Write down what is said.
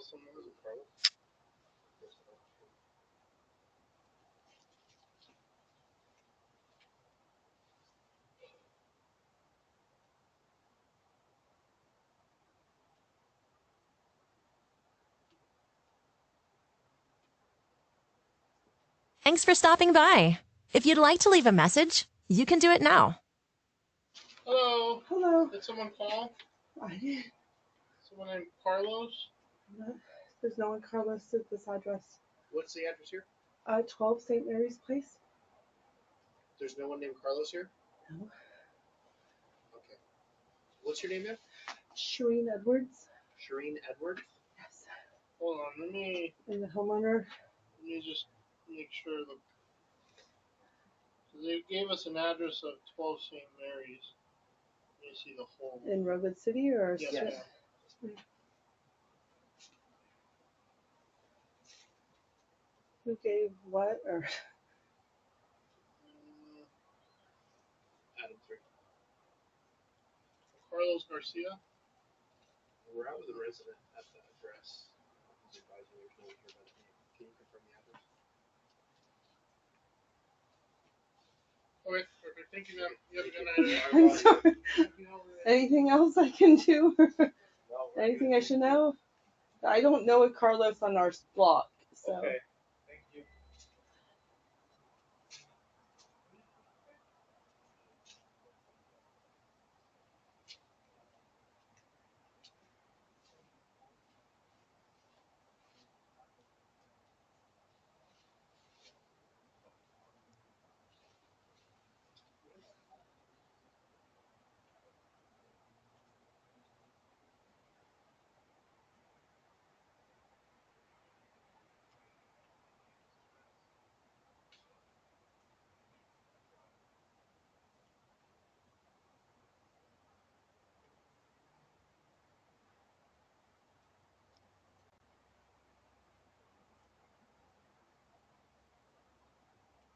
someone was a Carlos? Thanks for stopping by. If you'd like to leave a message, you can do it now. Hello. Hello. Did someone call? I did. Someone named Carlos? No, there's no one Carlos at this address. What's the address here? 12 St. Mary's Place. There's no one named Carlos here? No. Okay. What's your name, ma'am? Shireen Edwards. Shireen Edwards? Yes. Hold on, let me And the homeowner. let me just make sure that they gave us an address of 12 St. Mary's. Let me see the whole. In Redwood City or? Yes, Yes. ma'am. Who gave what? Or Adam 3. Carlos Garcia. We're out with a resident at the address. He's advising there's no one here by the name. Can you confirm the address? Okay, perfect. Thank you, ma'am. You have a good night. I'm sorry. Anything else I can do? Anything I should know? I don't know a Carlos on our block, so. Okay.